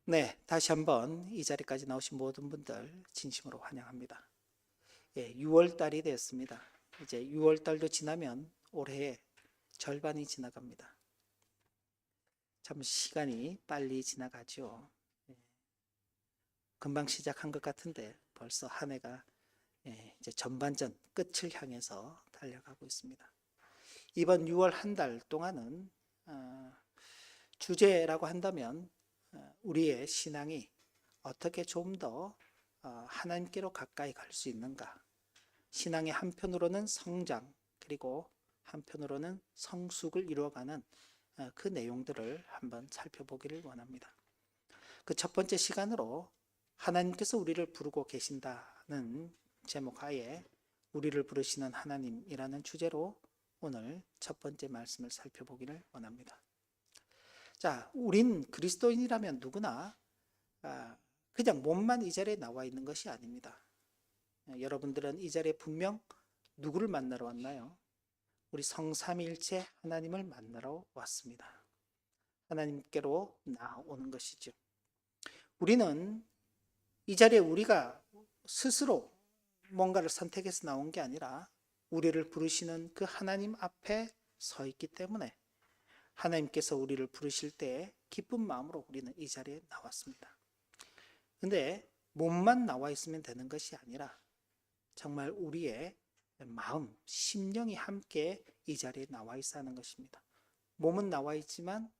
네, 다시 한번 이 자리까지 나오신 모든 분들 진심으로 환영합니다. 6월 달이 되었습니다. 이제 6월 달도 지나면 올해의 절반이 지나갑니다. 참 시간이 빨리 지나가죠. 예, 금방 시작한 것 같은데 벌써 한 해가 이제 전반전 끝을 향해서 달려가고 있습니다. 이번 6월 한 달 동안은 주제라고 한다면 우리의 신앙이 어떻게 좀 더 하나님께로 가까이 갈 수 있는가? 신앙의 한편으로는 성장, 그리고 한편으로는 성숙을 이루어가는 그 내용들을 한번 살펴보기를 원합니다. 그 첫 번째 시간으로 하나님께서 우리를 부르고 계신다는 제목 하에 우리를 부르시는 하나님이라는 주제로 오늘 첫 번째 말씀을 살펴보기를 원합니다. 자, 우린 그리스도인이라면 누구나 그냥 몸만 이 자리에 나와 있는 것이 아닙니다. 여러분들은 이 자리에 분명 누구를 만나러 왔나요? 우리 성삼위일체 하나님을 만나러 왔습니다. 하나님께로 나오는 것이죠. 우리는 이 자리에 우리가 스스로 뭔가를 선택해서 나온 게 아니라 우리를 부르시는 그 하나님 앞에 서 있기 때문에 하나님께서 우리를 부르실 때 기쁜 마음으로 우리는 이 자리에 나왔습니다. 근데 몸만 나와 있으면 되는 것이 아니라 정말 우리의 마음, 심령이 함께 이 자리에 나와 있어야 하는 것입니다. 몸은 나와 있지만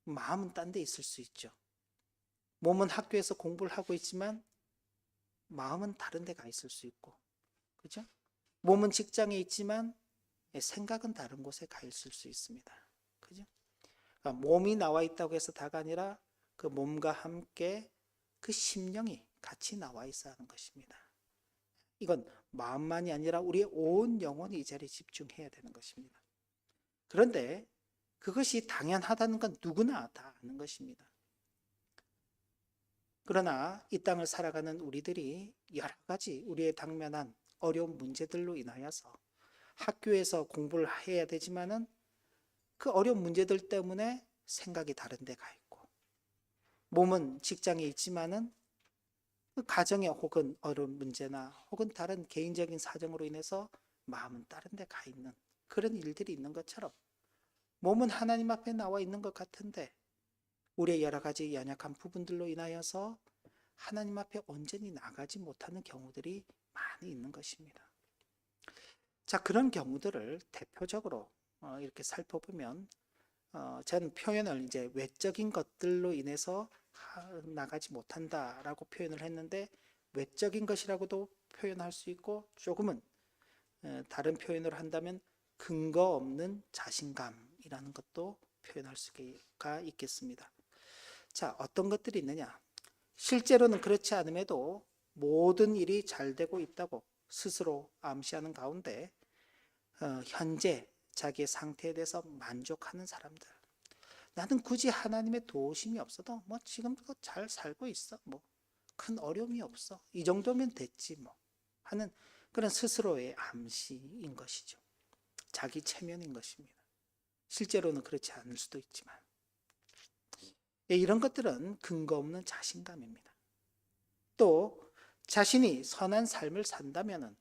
마음은 딴 데 있을 수 있죠. 몸은 학교에서 공부를 하고 있지만 마음은 다른 데 가 있을 수 있고, 그죠? 몸은 직장에 있지만 생각은 다른 곳에 가 있을 수 있습니다. 그죠? 그러니까 몸이 나와 있다고 해서 다가 아니라 그 몸과 함께 그 심령이 같이 나와 있어야 하는 것입니다. 이건 마음만이 아니라 우리의 온 영혼이 이 자리에 집중해야 되는 것입니다. 그런데 그것이 당연하다는 건 누구나 다 아는 것입니다. 그러나 이 땅을 살아가는 우리들이 여러 가지 우리의 당면한 어려운 문제들로 인하여서 학교에서 공부를 해야 되지만은 그 어려운 문제들 때문에 생각이 다른 데 가 있고, 몸은 직장에 있지만은 그 가정에 혹은 어려운 문제나 혹은 다른 개인적인 사정으로 인해서 마음은 다른 데 가 있는 그런 일들이 있는 것처럼 몸은 하나님 앞에 나와 있는 것 같은데 우리의 여러 가지 연약한 부분들로 인하여서 하나님 앞에 온전히 나가지 못하는 경우들이 많이 있는 것입니다. 자, 그런 경우들을 대표적으로 이렇게 살펴보면 저는 표현을 이제 외적인 것들로 인해서 나가지 못한다라고 표현을 했는데, 외적인 것이라고도 표현할 수 있고 조금은 다른 표현을 한다면 근거 없는 자신감이라는 것도 표현할 수가 있겠습니다. 자, 어떤 것들이 있느냐? 실제로는 그렇지 않음에도 모든 일이 잘 되고 있다고 스스로 암시하는 가운데 현재 자기의 상태에 대해서 만족하는 사람들, 나는 굳이 하나님의 도우심이 없어도 뭐 지금껏 잘 살고 있어, 뭐 큰 어려움이 없어, 이 정도면 됐지 뭐 하는 그런 스스로의 암시인 것이죠. 자기 체면인 것입니다. 실제로는 그렇지 않을 수도 있지만 이런 것들은 근거 없는 자신감입니다. 또 자신이 선한 삶을 산다면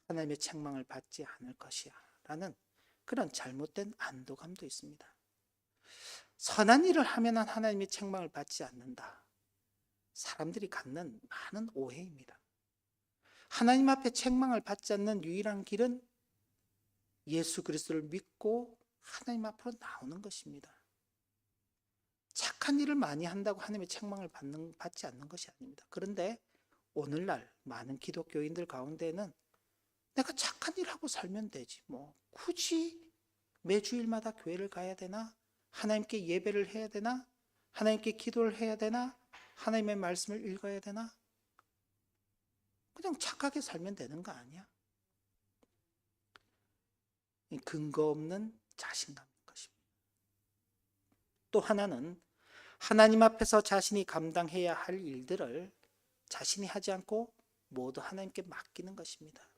하나님의 책망을 받지 않을 것이야 라는 그런 잘못된 안도감도 있습니다. 선한 일을 하면 하나님의 책망을 받지 않는다, 사람들이 갖는 많은 오해입니다. 하나님 앞에 책망을 받지 않는 유일한 길은 예수 그리스도를 믿고 하나님 앞으로 나오는 것입니다. 착한 일을 많이 한다고 하나님의 책망을 받지 않는 것이 아닙니다. 그런데 오늘날 많은 기독교인들 가운데는 내가 착한 일 하고 살면 되지, 뭐 굳이 매주일마다 교회를 가야 되나? 하나님께 예배를 해야 되나? 하나님께 기도를 해야 되나? 하나님의 말씀을 읽어야 되나? 그냥 착하게 살면 되는 거 아니야? 근거 없는 자신감인 것입니다. 또 하나는 하나님 앞에서 자신이 감당해야 할 일들을 자신이 하지 않고 모두 하나님께 맡기는 것입니다.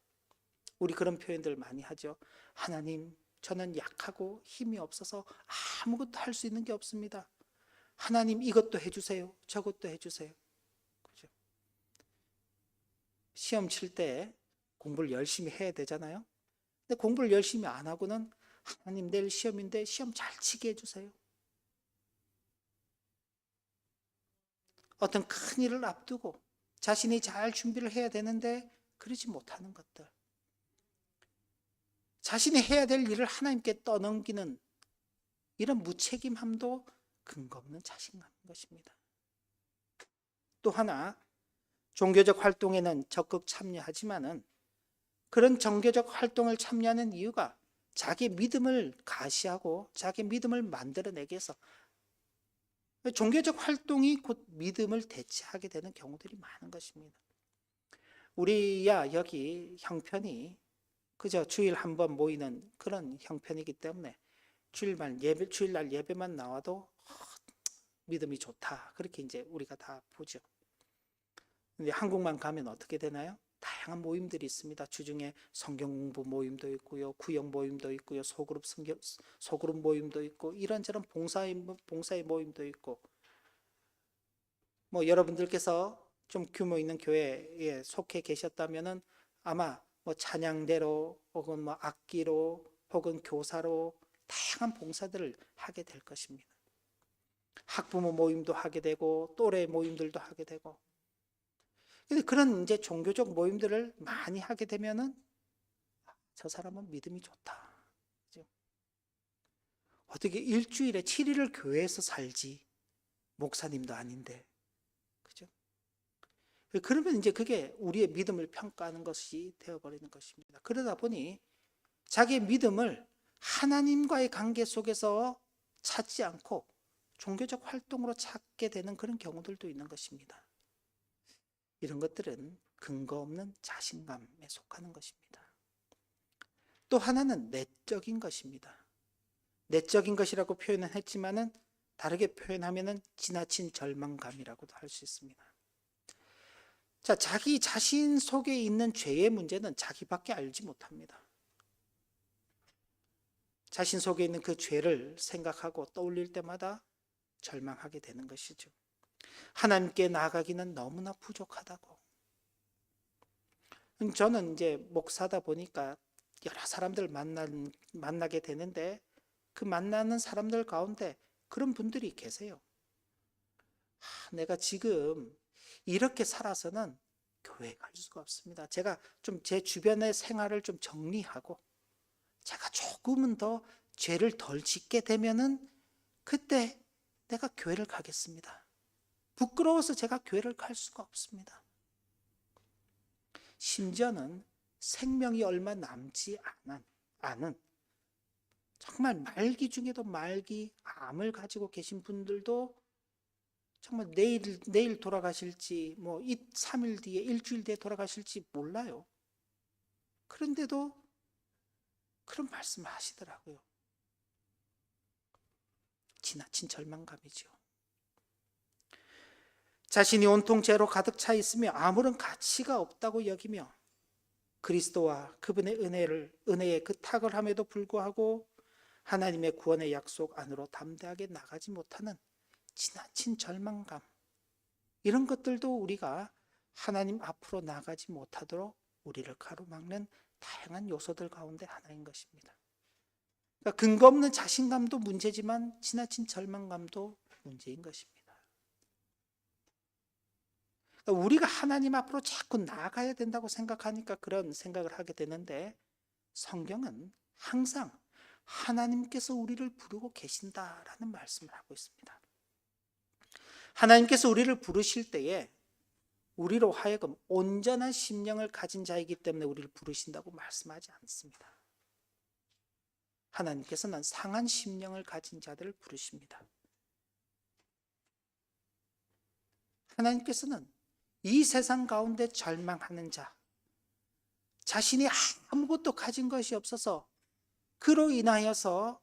우리 그런 표현들 많이 하죠. 하나님, 저는 약하고 힘이 없어서 아무것도 할 수 있는 게 없습니다. 하나님 이것도 해주세요. 저것도 해주세요. 그죠? 시험 칠 때 공부를 열심히 해야 되잖아요. 근데 공부를 열심히 안 하고는 하나님 내일 시험인데 시험 잘 치게 해주세요. 어떤 큰 일을 앞두고 자신이 잘 준비를 해야 되는데 그러지 못하는 것들. 자신이 해야 될 일을 하나님께 떠넘기는 이런 무책임함도 근거 없는 자신감인 것입니다. 또 하나, 종교적 활동에는 적극 참여하지만은 그런 종교적 활동을 참여하는 이유가 자기 믿음을 가시하고 자기 믿음을 만들어내기 위해서, 종교적 활동이 곧 믿음을 대체하게 되는 경우들이 많은 것입니다. 우리야 여기 형편이 그저 주일 한 번 모이는 그런 형편이기 때문에 주일날 예배만 나와도 믿음이 좋다, 그렇게 이제 우리가 다 보죠. 근데 한국만 가면 어떻게 되나요? 다양한 모임들이 있습니다. 주중에 성경 공부 모임도 있고요, 구역 모임도 있고요, 소그룹 모임도 있고, 이런저런 봉사의 모임도 있고, 뭐 여러분들께서 좀 규모 있는 교회에 속해 계셨다면은 아마 뭐 찬양대로 혹은 뭐 악기로 혹은 교사로 다양한 봉사들을 하게 될 것입니다. 학부모 모임도 하게 되고 또래 모임들도 하게 되고. 근데 그런 이제 종교적 모임들을 많이 하게 되면은 저 사람은 믿음이 좋다. 그죠? 어떻게 일주일에 7일을 교회에서 살지? 목사님도 아닌데. 그죠? 그러면 이제 그게 우리의 믿음을 평가하는 것이 되어버리는 것입니다. 그러다 보니 자기의 믿음을 하나님과의 관계 속에서 찾지 않고 종교적 활동으로 찾게 되는 그런 경우들도 있는 것입니다. 이런 것들은 근거 없는 자신감에 속하는 것입니다. 또 하나는 내적인 것입니다. 내적인 것이라고 표현은 했지만은 다르게 표현하면은 지나친 절망감이라고도 할 수 있습니다. 자, 자기 자신 속에 있는 죄의 문제는 자기밖에 알지 못합니다. 자신 속에 있는 그 죄를 생각하고 떠올릴 때마다 절망하게 되는 것이죠. 하나님께 나아가기는 너무나 부족하다고. 저는 이제 목사다 보니까 여러 사람들 만나게 되는데 그 만나는 사람들 가운데 그런 분들이 계세요. 내가 지금 이렇게 살아서는 교회에 갈 수가 없습니다. 제가 좀 제 주변의 생활을 좀 정리하고 제가 조금은 더 죄를 덜 짓게 되면은 그때 내가 교회를 가겠습니다. 부끄러워서 제가 교회를 갈 수가 없습니다. 심지어는 생명이 얼마 남지 않은 정말 말기 중에도 말기 암을 가지고 계신 분들도 정말 내일 돌아가실지 뭐 3일 뒤에 일주일 뒤에 돌아가실지 몰라요. 그런데도 그런 말씀을 하시더라고요. 지나친 절망감이죠. 자신이 온통 죄로 가득 차 있으며 아무런 가치가 없다고 여기며 그리스도와 그분의 은혜의 그 탁월함에도 불구하고 하나님의 구원의 약속 안으로 담대하게 나가지 못하는 지나친 절망감, 이런 것들도 우리가 하나님 앞으로 나가지 못하도록 우리를 가로막는 다양한 요소들 가운데 하나인 것입니다. 그러니까 근거 없는 자신감도 문제지만 지나친 절망감도 문제인 것입니다. 그러니까 우리가 하나님 앞으로 자꾸 나아가야 된다고 생각하니까 그런 생각을 하게 되는데, 성경은 항상 하나님께서 우리를 부르고 계신다라는 말씀을 하고 있습니다. 하나님께서 우리를 부르실 때에 우리로 하여금 온전한 심령을 가진 자이기 때문에 우리를 부르신다고 말씀하지 않습니다. 하나님께서는 상한 심령을 가진 자들을 부르십니다. 하나님께서는 이 세상 가운데 절망하는 자, 자신이 아무것도 가진 것이 없어서 그로 인하여서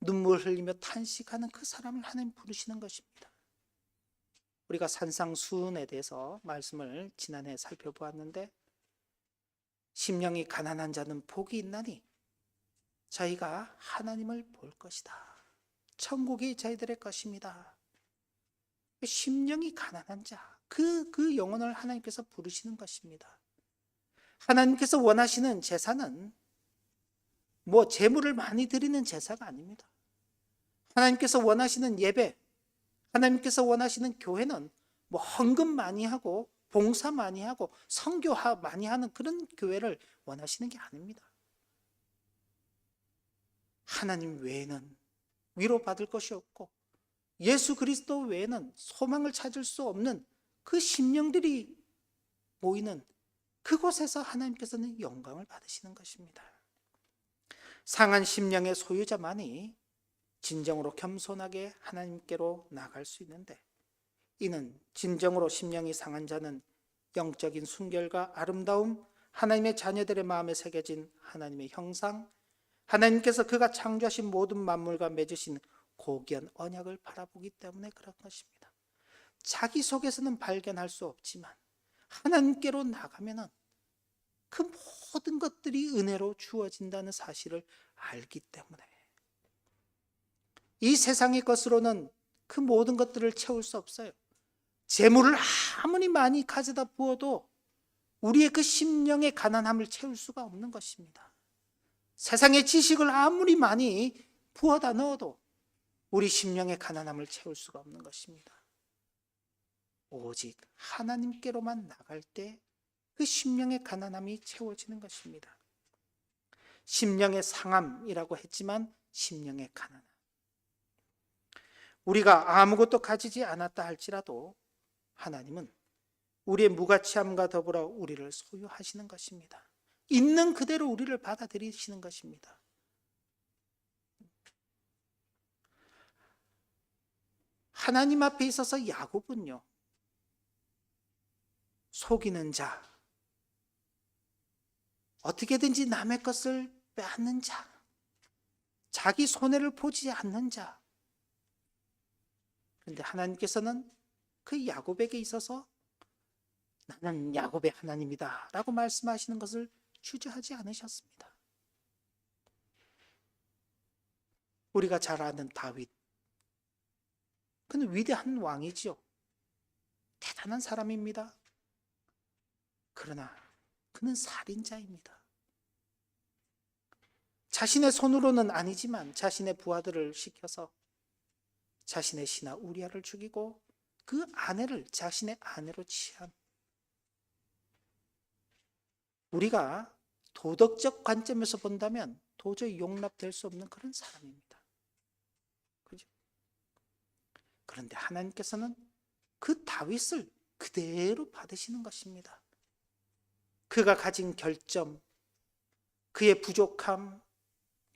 눈물 흘리며 탄식하는 그 사람을 하나님 부르시는 것입니다. 우리가 산상수훈에 대해서 말씀을 지난해 살펴보았는데, 심령이 가난한 자는 복이 있나니 저희가 하나님을 볼 것이다. 천국이 저희들의 것입니다. 심령이 가난한 자, 그 영혼을 하나님께서 부르시는 것입니다. 하나님께서 원하시는 제사는 재물을 많이 드리는 제사가 아닙니다. 하나님께서 원하시는 예배, 하나님께서 원하시는 교회는 헌금 많이 하고 봉사 많이 하고 선교 많이 하는 그런 교회를 원하시는 게 아닙니다. 하나님 외에는 위로받을 것이 없고 예수 그리스도 외에는 소망을 찾을 수 없는 그 심령들이 모이는 그곳에서 하나님께서는 영광을 받으시는 것입니다. 상한 심령의 소유자만이 진정으로 겸손하게 하나님께로 나갈 수 있는데, 이는 진정으로 심령이 상한 자는 영적인 순결과 아름다움, 하나님의 자녀들의 마음에 새겨진 하나님의 형상, 하나님께서 그가 창조하신 모든 만물과 맺으신 고귀한 언약을 바라보기 때문에 그런 것입니다. 자기 속에서는 발견할 수 없지만 하나님께로 나가면은 그 모든 것들이 은혜로 주어진다는 사실을 알기 때문에, 이 세상의 것으로는 그 모든 것들을 채울 수 없어요. 재물을 아무리 많이 가져다 부어도 우리의 그 심령의 가난함을 채울 수가 없는 것입니다. 세상의 지식을 아무리 많이 부어다 넣어도 우리 심령의 가난함을 채울 수가 없는 것입니다. 오직 하나님께로만 나갈 때 그 심령의 가난함이 채워지는 것입니다. 심령의 상함이라고 했지만 심령의 가난함. 우리가 아무것도 가지지 않았다 할지라도 하나님은 우리의 무가치함과 더불어 우리를 소유하시는 것입니다. 있는 그대로 우리를 받아들이시는 것입니다. 하나님 앞에 있어서 야곱은요, 속이는 자, 어떻게든지 남의 것을 빼앗는 자, 자기 손해를 보지 않는 자. 그런데 하나님께서는 그 야곱에게 있어서 나는 야곱의 하나님이다 라고 말씀하시는 것을 주저하지 않으셨습니다. 우리가 잘 아는 다윗, 그는 위대한 왕이지요. 대단한 사람입니다. 그러나 그는 살인자입니다. 자신의 손으로는 아니지만 자신의 부하들을 시켜서 자신의 신하 우리아를 죽이고 그 아내를 자신의 아내로 취한, 우리가 도덕적 관점에서 본다면 도저히 용납될 수 없는 그런 사람입니다. 그죠? 그런데 하나님께서는 그 다윗을 그대로 받으시는 것입니다. 그가 가진 결점, 그의 부족함,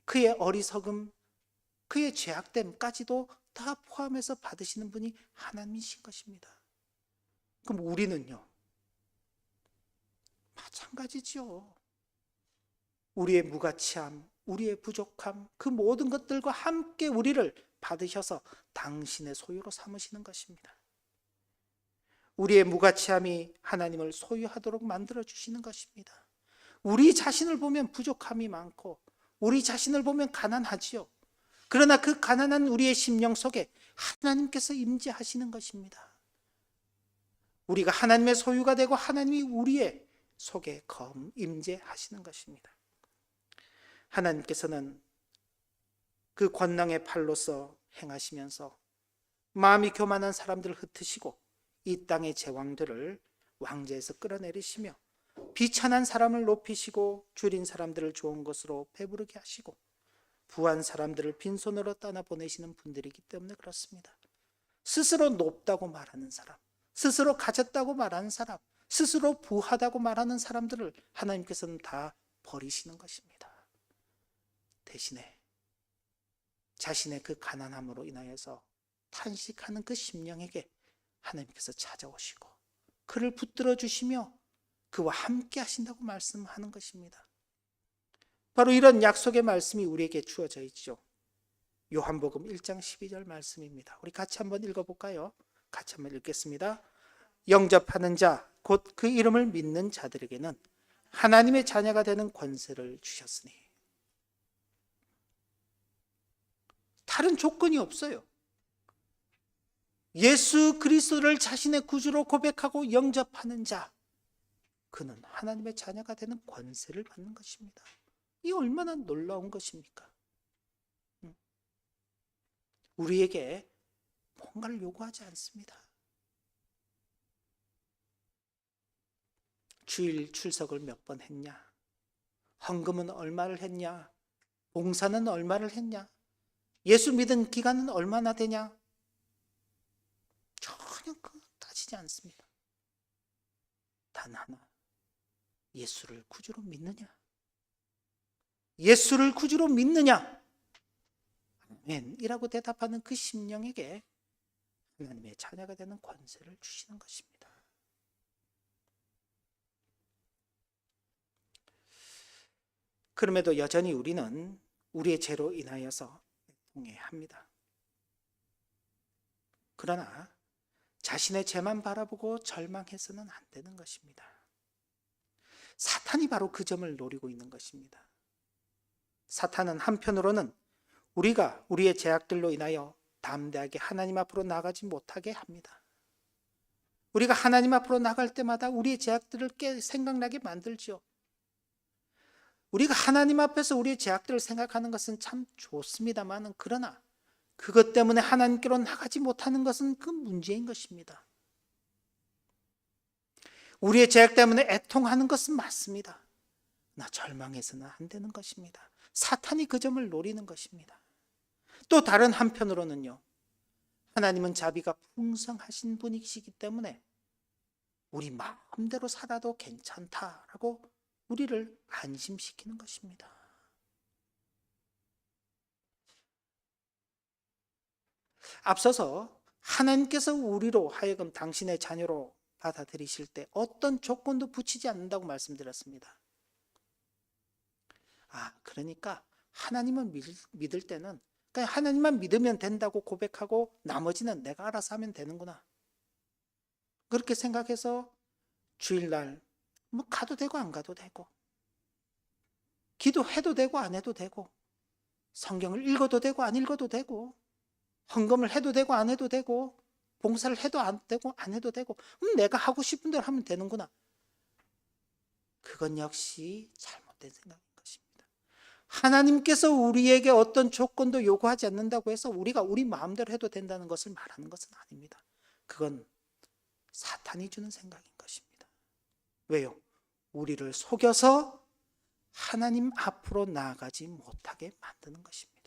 그의 어리석음, 그의 죄악됨까지도 다 포함해서 받으시는 분이 하나님이신 것입니다. 그럼 우리는요? 마찬가지죠. 우리의 무가치함, 우리의 부족함, 그 모든 것들과 함께 우리를 받으셔서 당신의 소유로 삼으시는 것입니다. 우리의 무가치함이 하나님을 소유하도록 만들어주시는 것입니다. 우리 자신을 보면 부족함이 많고 우리 자신을 보면 가난하지요. 그러나 그 가난한 우리의 심령 속에 하나님께서 임재하시는 것입니다. 우리가 하나님의 소유가 되고 하나님이 우리의 속에 임재하시는 것입니다. 하나님께서는 그 권능의 팔로서 행하시면서 마음이 교만한 사람들을 흩으시고 이 땅의 제왕들을 왕좌에서 끌어내리시며 비천한 사람을 높이시고 줄인 사람들을 좋은 것으로 배부르게 하시고 부한 사람들을 빈손으로 떠나보내시는 분들이기 때문에 그렇습니다. 스스로 높다고 말하는 사람, 스스로 가졌다고 말하는 사람, 스스로 부하다고 말하는 사람들을 하나님께서는 다 버리시는 것입니다. 대신에 자신의 그 가난함으로 인하여서 탄식하는 그 심령에게 하나님께서 찾아오시고 그를 붙들어 주시며 그와 함께 하신다고 말씀하는 것입니다. 바로 이런 약속의 말씀이 우리에게 주어져 있죠. 요한복음 1장 12절 말씀입니다. 우리 같이 한번 읽어볼까요? 같이 한번 읽겠습니다. 영접하는 자, 곧 그 이름을 믿는 자들에게는 하나님의 자녀가 되는 권세를 주셨으니. 다른 조건이 없어요. 예수 그리스도를 자신의 구주로 고백하고 영접하는 자, 그는 하나님의 자녀가 되는 권세를 받는 것입니다. 이 얼마나 놀라운 것입니까? 우리에게 뭔가를 요구하지 않습니다. 주일 출석을 몇 번 했냐? 헌금은 얼마를 했냐? 봉사는 얼마를 했냐? 예수 믿은 기간은 얼마나 되냐? 전혀 따지지 않습니다. 단 하나, 예수를 구주로 믿느냐? 예수를 구주로 믿느냐? 아멘이라고 대답하는 그 심령에게 하나님의 자녀가 되는 권세를 주시는 것입니다. 그럼에도 여전히 우리는 우리의 죄로 인하여서 애통해합니다. 그러나 자신의 죄만 바라보고 절망해서는 안 되는 것입니다. 사탄이 바로 그 점을 노리고 있는 것입니다. 사탄은 한편으로는 우리가 우리의 죄악들로 인하여 담대하게 하나님 앞으로 나가지 못하게 합니다. 우리가 하나님 앞으로 나갈 때마다 우리의 죄악들을 생각나게 만들죠. 우리가 하나님 앞에서 우리의 죄악들을 생각하는 것은 참 좋습니다만, 그러나 그것 때문에 하나님께로 나가지 못하는 것은 그 문제인 것입니다. 우리의 죄악 때문에 애통하는 것은 맞습니다. 나 절망해서는 안 되는 것입니다. 사탄이 그 점을 노리는 것입니다. 또 다른 한편으로는요, 하나님은 자비가 풍성하신 분이시기 때문에 우리 마음대로 살아도 괜찮다라고 우리를 안심시키는 것입니다. 앞서서 하나님께서 우리로 하여금 당신의 자녀로 받아들이실 때 어떤 조건도 붙이지 않는다고 말씀드렸습니다. 그러니까 하나님을 믿을 때는 그냥 하나님만 믿으면 된다고 고백하고 나머지는 내가 알아서 하면 되는구나, 그렇게 생각해서 주일날 가도 되고 안 가도 되고, 기도해도 되고 안 해도 되고, 성경을 읽어도 되고 안 읽어도 되고, 헌금을 해도 되고 안 해도 되고, 봉사를 해도 안 되고 안 해도 되고, 내가 하고 싶은 대로 하면 되는구나. 그건 역시 잘못된 생각인 것입니다. 하나님께서 우리에게 어떤 조건도 요구하지 않는다고 해서 우리가 우리 마음대로 해도 된다는 것을 말하는 것은 아닙니다. 그건 사탄이 주는 생각인 것입니다. 왜요? 우리를 속여서 하나님 앞으로 나아가지 못하게 만드는 것입니다.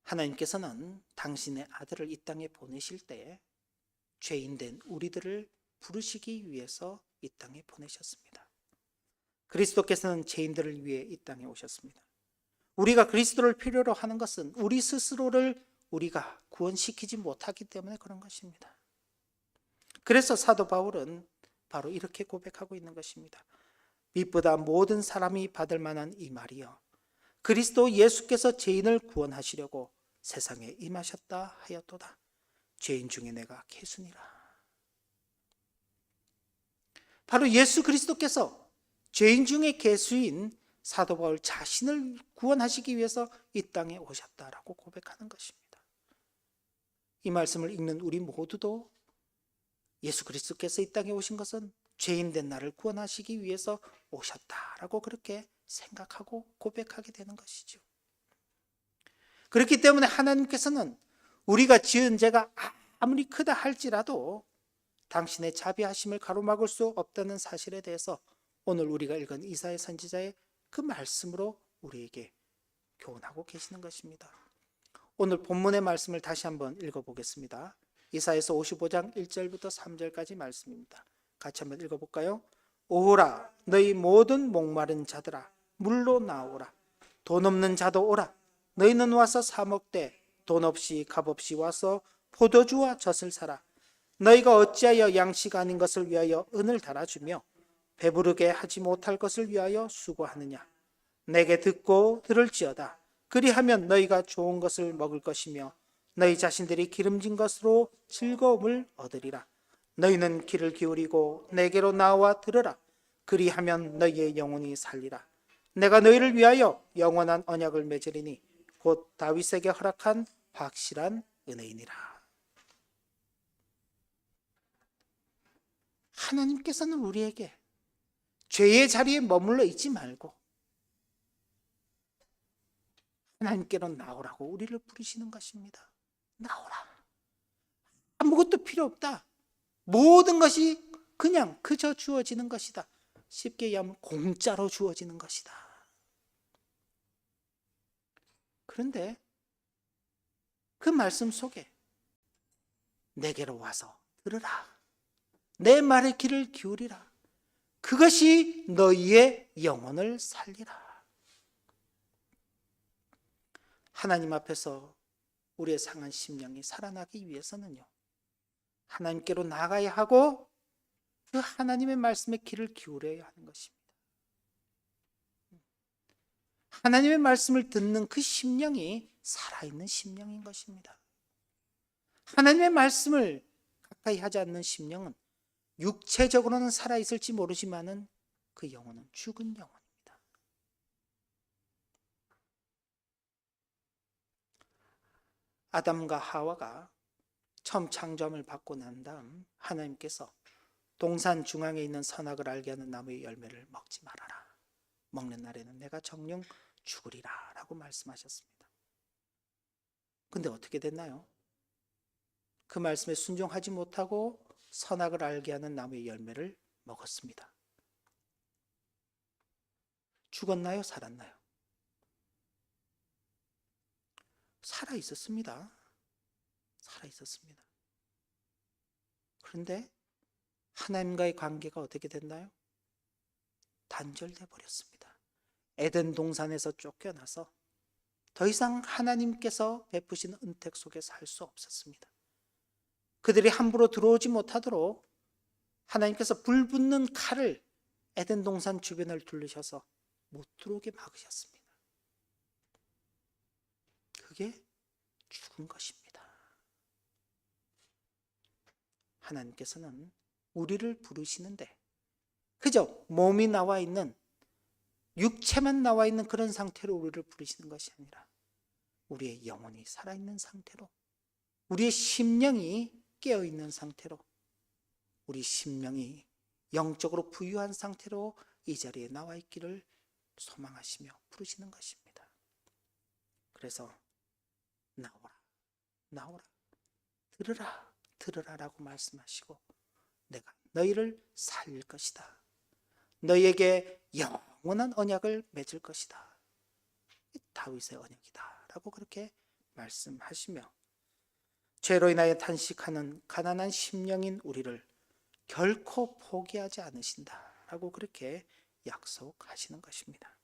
하나님께서는 당신의 아들을 이 땅에 보내실 때 죄인된 우리들을 부르시기 위해서 이 땅에 보내셨습니다. 그리스도께서는 죄인들을 위해 이 땅에 오셨습니다. 우리가 그리스도를 필요로 하는 것은 우리 스스로를 우리가 구원시키지 못하기 때문에 그런 것입니다. 그래서 사도 바울은 바로 이렇게 고백하고 있는 것입니다. 빛보다 모든 사람이 받을 만한 이 말이여, 그리스도 예수께서 죄인을 구원하시려고 세상에 임하셨다 하였도다. 죄인 중에 내가 괴순이라. 바로 예수 그리스도께서 죄인 중에 괴수인 사도 바울 자신을 구원하시기 위해서 이 땅에 오셨다라고 고백하는 것입니다. 이 말씀을 읽는 우리 모두도 예수 그리스도께서 이 땅에 오신 것은 죄인된 나를 구원하시기 위해서 오셨다라고 그렇게 생각하고 고백하게 되는 것이죠. 그렇기 때문에 하나님께서는 우리가 지은 죄가 아무리 크다 할지라도 당신의 자비하심을 가로막을 수 없다는 사실에 대해서 오늘 우리가 읽은 이사야 선지자의 그 말씀으로 우리에게 교훈하고 계시는 것입니다. 오늘 본문의 말씀을 다시 한번 읽어보겠습니다. 이사야서 55장 1절부터 3절까지 말씀입니다. 같이 한번 읽어볼까요? 오라, 너희 모든 목마른 자들아, 물로 나오라. 돈 없는 자도 오라. 너희는 와서 사 먹되 돈 없이 값 없이 와서 포도주와 젖을 사라. 너희가 어찌하여 양식 아닌 것을 위하여 은을 달아주며 배부르게 하지 못할 것을 위하여 수고하느냐. 내게 듣고 들을지어다. 그리하면 너희가 좋은 것을 먹을 것이며 너희 자신들이 기름진 것으로 즐거움을 얻으리라. 너희는 귀를 기울이고 내게로 나와 들으라. 그리하면 너희의 영혼이 살리라. 내가 너희를 위하여 영원한 언약을 맺으리니 곧 다윗에게 허락한 확실한 은혜이니라. 하나님께서는 우리에게 죄의 자리에 머물러 있지 말고 하나님께로 나오라고 우리를 부르시는 것입니다. 나오라. 아무것도 필요 없다. 모든 것이 그냥 그저 주어지는 것이다. 쉽게 얘기하면 공짜로 주어지는 것이다. 그런데 그 말씀 속에 내게로 와서 들으라. 내 말의 귀를 기울이라. 그것이 너희의 영혼을 살리라. 하나님 앞에서 우리의 상한 심령이 살아나기 위해서는요, 하나님께로 나가야 하고 그 하나님의 말씀에 귀를 기울여야 하는 것입니다. 하나님의 말씀을 듣는 그 심령이 살아있는 심령인 것입니다. 하나님의 말씀을 가까이 하지 않는 심령은 육체적으로는 살아있을지 모르지만은 그 영혼은 죽은 영혼입니다. 아담과 하와가 처음 창조함을 받고 난 다음 하나님께서 동산 중앙에 있는 선악을 알게 하는 나무의 열매를 먹지 말아라. 먹는 날에는 내가 정령 죽으리라 라고 말씀하셨습니다. 근데 어떻게 됐나요? 그 말씀에 순종하지 못하고 선악을 알게 하는 나무의 열매를 먹었습니다. 죽었나요? 살았나요? 살아 있었습니다. 살아 있었습니다. 그런데 하나님과의 관계가 어떻게 됐나요? 단절돼 버렸습니다. 에덴 동산에서 쫓겨나서 더 이상 하나님께서 베푸신 은택 속에 살 수 없었습니다. 그들이 함부로 들어오지 못하도록 하나님께서 불붙는 칼을 에덴 동산 주변을 둘르셔서 못 들어오게 막으셨습니다. 그게 죽은 것입니다. 하나님께서는 우리를 부르시는데 그저 몸이 나와 있는, 육체만 나와 있는 그런 상태로 우리를 부르시는 것이 아니라 우리의 영혼이 살아있는 상태로, 우리의 심령이 깨어있는 상태로, 우리 심령이 영적으로 부유한 상태로 이 자리에 나와 있기를 소망하시며 부르시는 것입니다. 그래서 나오라, 나오라, 들으라, 들으라라고 말씀하시고 내가 너희를 살릴 것이다. 너희에게 영원한 언약을 맺을 것이다. 다윗의 언약이다 라고 그렇게 말씀하시며 죄로 인하여 탄식하는 가난한 심령인 우리를 결코 포기하지 않으신다 라고 그렇게 약속하시는 것입니다.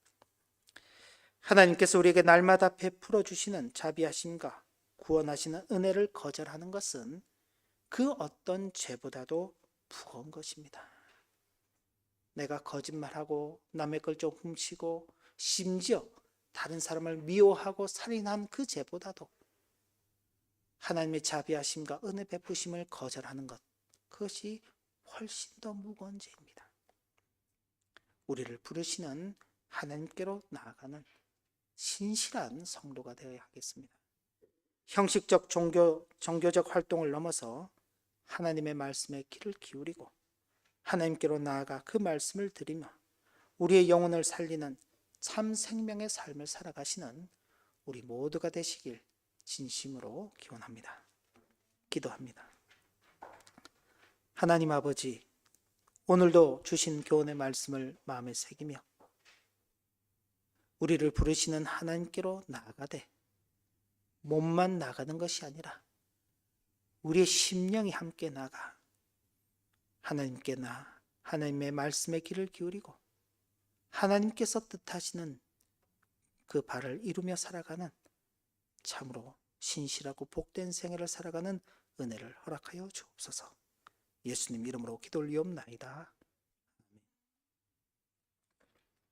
하나님께서 우리에게 날마다 베풀어 주시는 자비하심과 구원하시는 은혜를 거절하는 것은 그 어떤 죄보다도 무거운 것입니다. 내가 거짓말하고 남의 걸 좀 훔치고 심지어 다른 사람을 미워하고 살인한 그 죄보다도 하나님의 자비하심과 은혜 베푸심을 거절하는 것, 그것이 훨씬 더 무거운 죄입니다. 우리를 부르시는 하나님께로 나아가는 신실한 성도가 되어야 하겠습니다. 형식적 종교적 활동을 넘어서 하나님의 말씀에 귀를 기울이고 하나님께로 나아가 그 말씀을 드리며 우리의 영혼을 살리는 참 생명의 삶을 살아가시는 우리 모두가 되시길 진심으로 기원합니다. 기도합니다. 하나님 아버지, 오늘도 주신 교훈의 말씀을 마음에 새기며 우리를 부르시는 하나님께로 나아가되 몸만 나가는 것이 아니라 우리의 심령이 함께 나가 하나님께 하나님의 말씀에 귀를 기울이고 하나님께서 뜻하시는 그 바를 이루며 살아가는 참으로 신실하고 복된 생애를 살아가는 은혜를 허락하여 주옵소서. 예수님 이름으로 기도 올리옵나이다.